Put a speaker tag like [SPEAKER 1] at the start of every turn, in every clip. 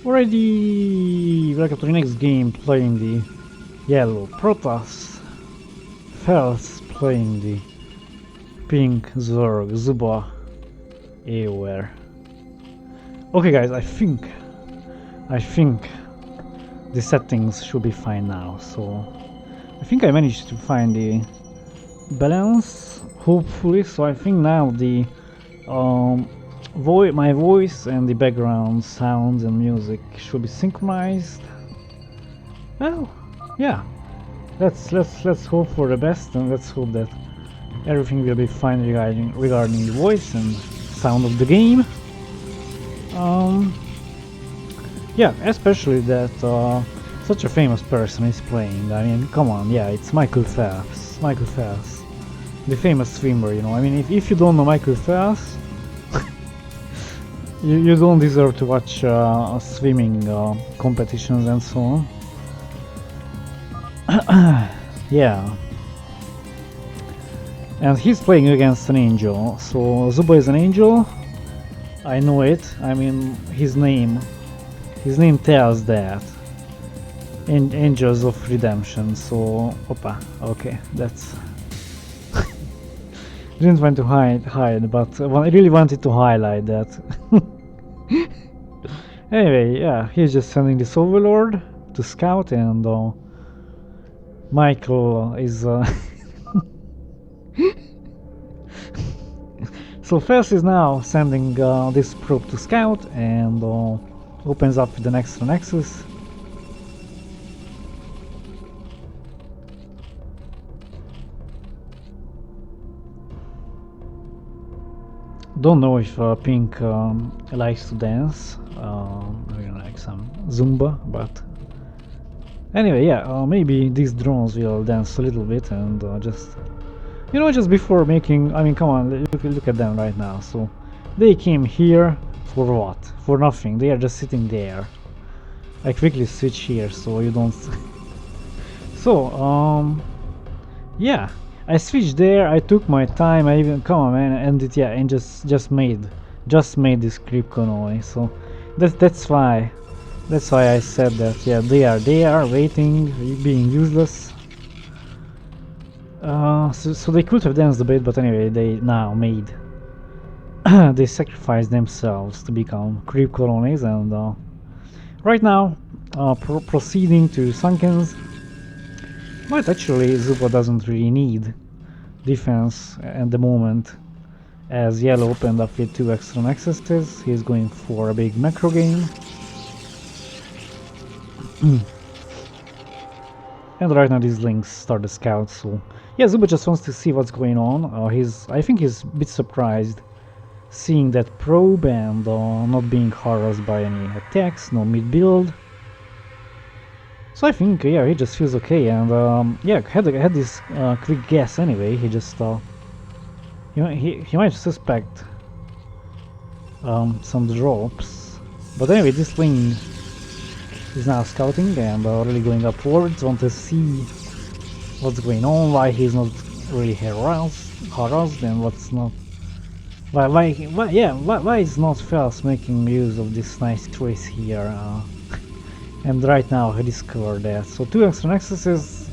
[SPEAKER 1] Already, welcome to the next game, playing the yellow Protoss, felss playing the pink Zerg, Zuba, AoR. Okay guys, I think the settings should be fine now, so I think I managed to find the balance, hopefully, so I think now the my voice and the background sounds and music should be synchronized. Well, yeah, let's hope for the best, and let's hope that everything will be fine regarding the voice and sound of the game. Yeah, especially that such a famous person is playing. I mean, come on, yeah, it's Michael Phelps, the famous swimmer, you know. I mean, if you don't know Michael Phelps, you don't deserve to watch swimming competitions and so on. Yeah. And he's playing against an angel, so Zuba is an angel. I know it. I mean, his name tells that. Angels of Redemption, so opa, okay, that's didn't want to hide, but I really wanted to highlight that. Anyway, yeah, he's just sending this overlord to scout, and Michael is so felss is now sending this probe to scout, and opens up the next nexus. Don't know if Pink likes to dance, really like some Zumba, but anyway, yeah, maybe these drones will dance a little bit, and just, you know, just before making, I mean, come on, look at them right now. So they came here for what? For nothing. They are just sitting there. I quickly switch here so you don't so yeah, I switched there, I took my time, I even, come on man, and it, yeah, and just made this creep colony. So that's why I said that, yeah, they are waiting, being useless. So they could have danced a bit, but anyway, they now made they sacrificed themselves to become creep colonies, and right now proceeding to Sunkens. But actually Zuba doesn't really need defense at the moment, as yellow opened up with 2 extra nexuses. He's going for a big macro game. And right now these links start the scout, so yeah, Zuba just wants to see what's going on. I think he's a bit surprised seeing that probe and not being harassed by any attacks, no mid-build. So I think, yeah, he just feels okay, and yeah, had this quick guess anyway. He just he might suspect some drops, but anyway, this link is now scouting and really going upwards. Want to see what's going on, why he's not really harassed, and what's not. Why is not felss making use of this nice trace here? And right now I discovered that. So 2 extra nexuses.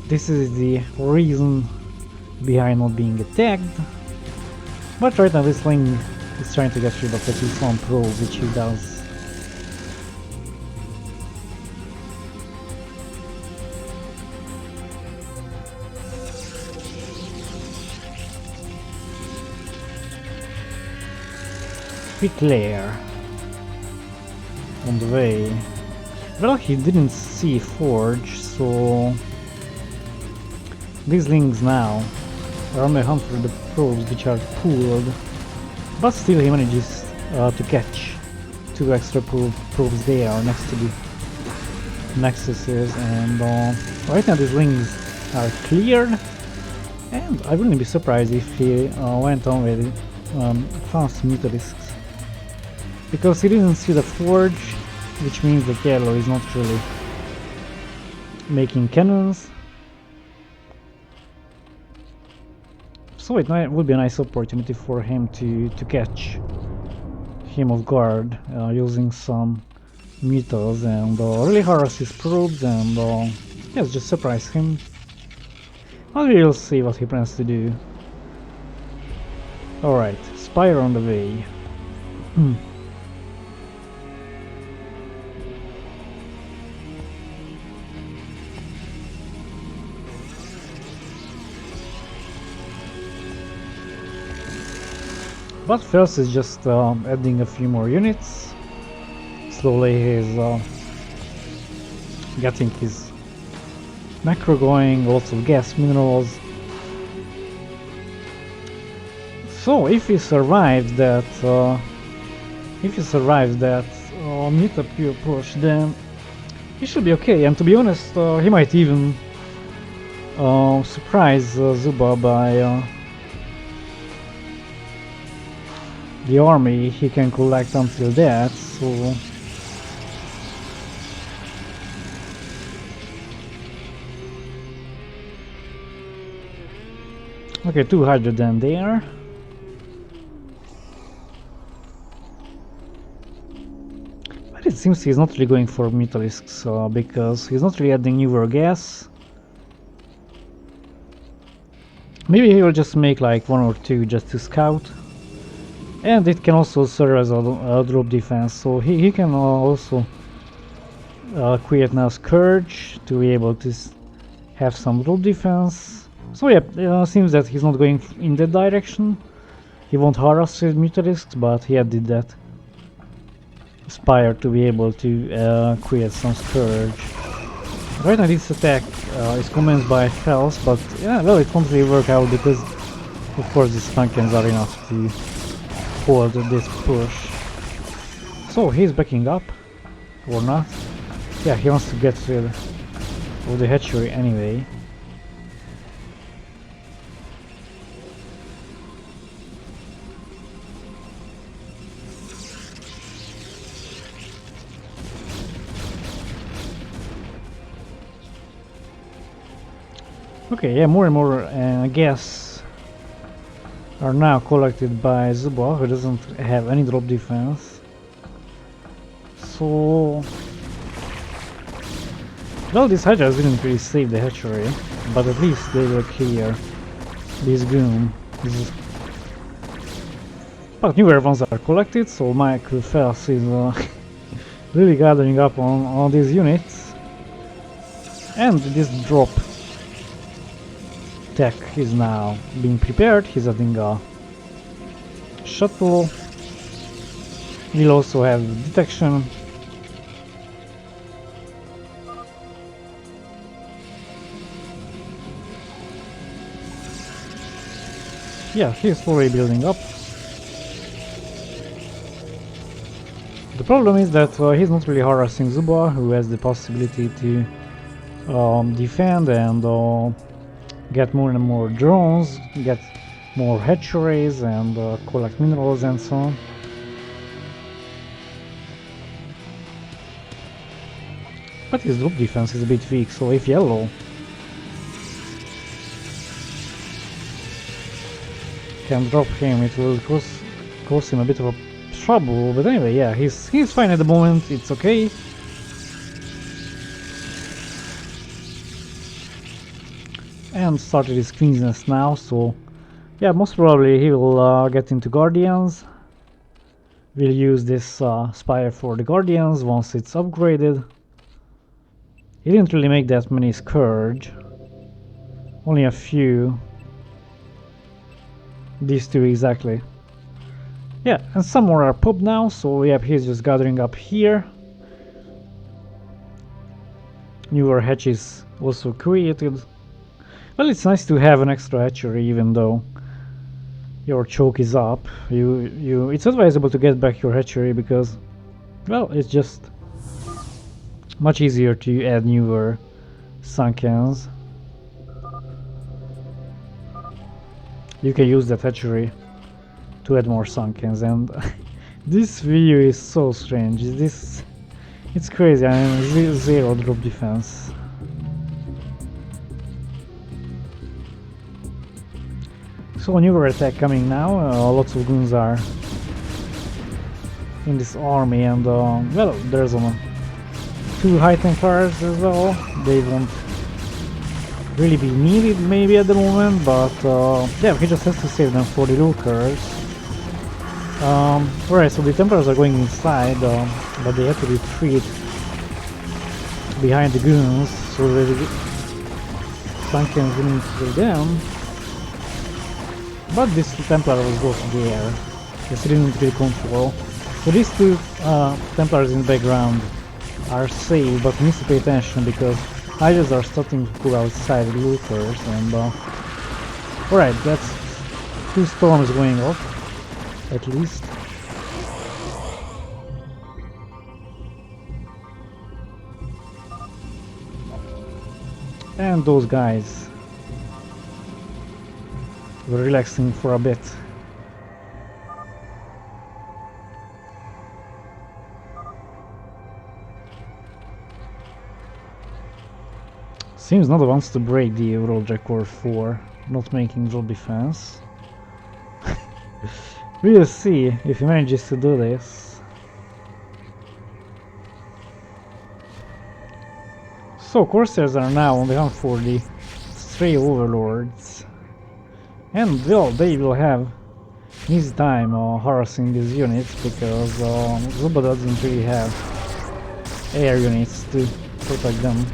[SPEAKER 1] This is the reason behind not being attacked. But right now this link is trying to get rid of at least one probe, which he does. Declare on the way. Well, he didn't see Forge, so these links now are on the hunt for the probes which are pooled, but still he manages to catch 2 extra probes there next to the nexuses, and right now these links are cleared, and I wouldn't be surprised if he went on with fast mutalisks, because he didn't see the Forge, which means that yellow is not really making cannons. So it would be a nice opportunity for him to catch him off guard using some meters and really harass his probes and yes, just surprise him. But we'll see what he plans to do. Alright, Spire on the way. But felss is just adding a few more units. Slowly he's getting his macro going, lots of gas minerals. So if he survives that Meta pure push, then he should be okay. And to be honest, he might even surprise Zuba by the army he can collect until that. So okay, 200 then there. But it seems he's not really going for Mutalisks because he's not really adding newer gas. Maybe he will just make like 1 or 2 just to scout. And it can also serve as a drop defense, so he can also create now Scourge to be able to have some drop defense. So yeah, seems that he's not going in that direction. He won't harass with Mutalisks, but he added that Spire to be able to create some Scourge. Right now this attack is commenced by felss, but yeah, well, it won't really work out because of course these Thunkens are enough to hold this push. So he's backing up, or not. Yeah, he wants to get rid of the hatchery anyway. Okay, yeah, more and more gas are now collected by Zuba, who doesn't have any drop defense. So well, these Hydras didn't really save the hatchery, but at least they will clear this goon. But newer ones are collected, so Michael felss is really gathering up on these units. And this drop tech is now being prepared. He's adding a shuttle. We'll also have detection. Yeah, he's slowly building up. The problem is that he's not really harassing Zuba, who has the possibility to defend and get more and more drones, get more hatcheries and collect minerals and so on. But his drop defense is a bit weak, so if yellow can drop him, it will cause him a bit of a trouble. But anyway, yeah, he's fine at the moment, it's okay. And started his Queen's Nest now, so yeah, most probably he will get into Guardians. We'll use this Spire for the Guardians once it's upgraded. He didn't really make that many Scourge, only a few. These two exactly. Yeah, and some more are popped now, so yep, he's just gathering up here. Newer hatches also created. Well, it's nice to have an extra hatchery even though your choke is up. It's advisable to get back your hatchery because, well, it's just much easier to add newer Sunkens. You can use that hatchery to add more Sunkens, and this view is so strange. It's crazy. I mean, zero drop defense. So a newer attack coming now. Lots of goons are in this army, and well, there's two high Templars as well. They won't really be needed maybe at the moment, but yeah, he just has to save them for the Lurkers. Alright, so the Templars are going inside, but they have to retreat behind the goons, so the Sankens didn't kill them. But this Templar was also there, just didn't really control. So these two Templars in the background are safe, but needs to pay attention because Hydras are starting to pull outside the Lurkers, and alright, that's two storms going off, at least. And those guys were relaxing for a bit. Seems Nada wants to break the world record for not making drop defense. We'll see if he manages to do this. So Corsairs are now on the hunt for the stray overlords, and well, they will have an easy time harassing these units because Zuba doesn't really have air units to protect them.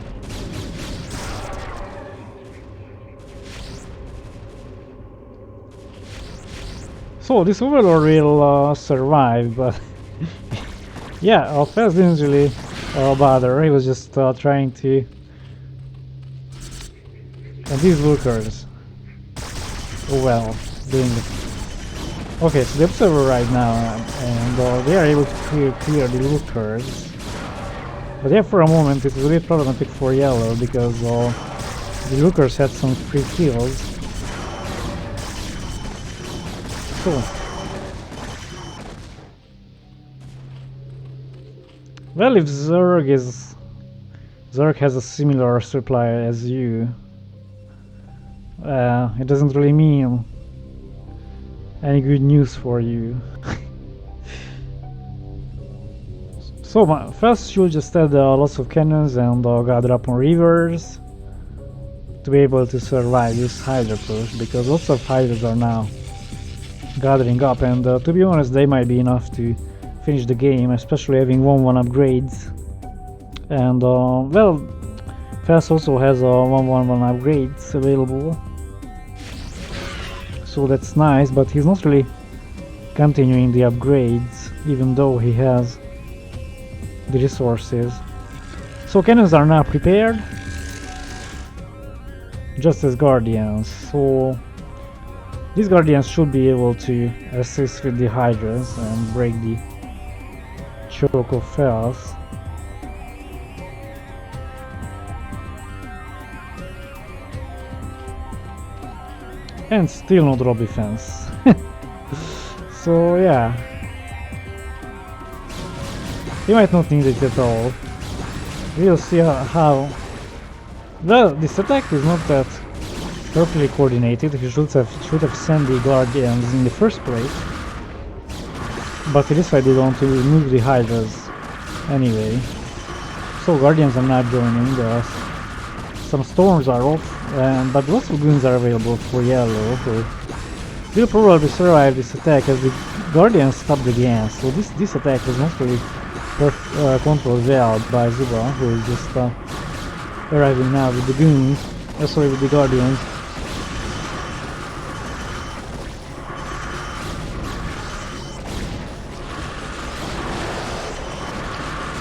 [SPEAKER 1] So this overlord will survive, but yeah, felss didn't really bother. He was just trying to. And these Lurkers, oh well, doing it. Okay, so the observer right now, and they are able to clear the Lurkers. But yeah, for a moment it was a bit problematic for yellow because the Lurkers had some free kills. So, well, if Zerg has a similar supply as you, it doesn't really mean any good news for you. So felss should just add lots of cannons and gather up on rivers to be able to survive this Hydra push, because lots of Hydras are now gathering up, and to be honest, they might be enough to finish the game, especially having 1-1 upgrades. And well, felss also has 1-1-1 upgrades available, so that's nice, but he's not really continuing the upgrades even though he has the resources. So cannons are now prepared, just as Guardians, so these Guardians should be able to assist with the Hydras and break the choke of felss. And still no drop defense. So yeah, he might not need it at all. We'll see how. Well, this attack is not that perfectly coordinated. He should have sent the Guardians in the first place, but he decided on to move the Hydras anyway. So Guardians are not joining. Some storms are off, but lots of goons are available for yellow, who will probably survive this attack as the Guardians stop the gas. So this attack was not really controlled well by Zuba, who is just arriving now with the goons, sorry, with the Guardians.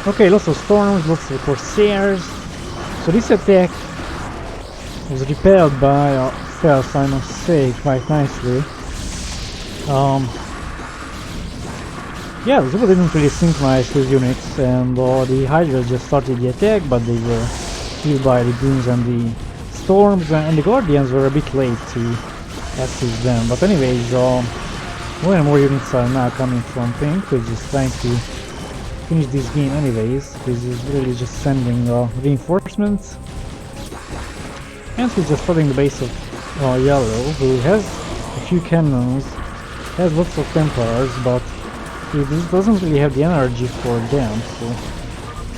[SPEAKER 1] Okay, lots of storms, lots of Corsairs. So this attack was repelled by felss, I must say, quite nicely. Yeah, Zuba didn't really synchronize his units, and the Hydra just started the attack, but they were killed by the goons and the storms, and the Guardians were a bit late to assist them. But anyways, more and more units are now coming from Pink, who is just trying to finish this game anyways. He's really just sending reinforcements. And he's just flooding the base of Yellow, who has a few cannons, has lots of Templars, but he doesn't really have the energy for them, so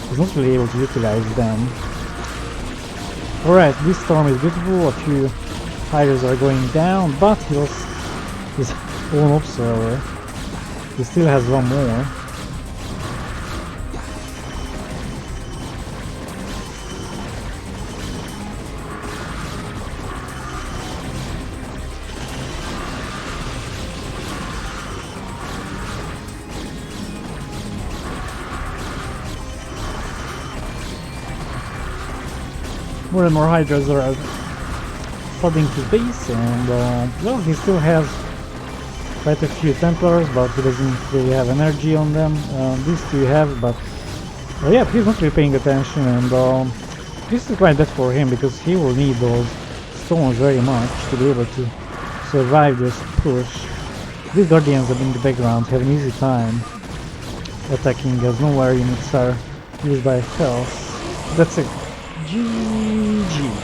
[SPEAKER 1] he's not really able to utilize them. Alright, this storm is beautiful, a few fighters are going down, but he lost his own observer. He still has one more. More and more Hydras are flooding his base, and well, he still has quite a few Templars, but he doesn't really have energy on them. These two have, but yeah, he's not really paying attention, and this is quite bad for him because he will need those stones very much to be able to survive this push. These Guardians in the background have an easy time attacking as nowhere units are used by felss. That's it. GG.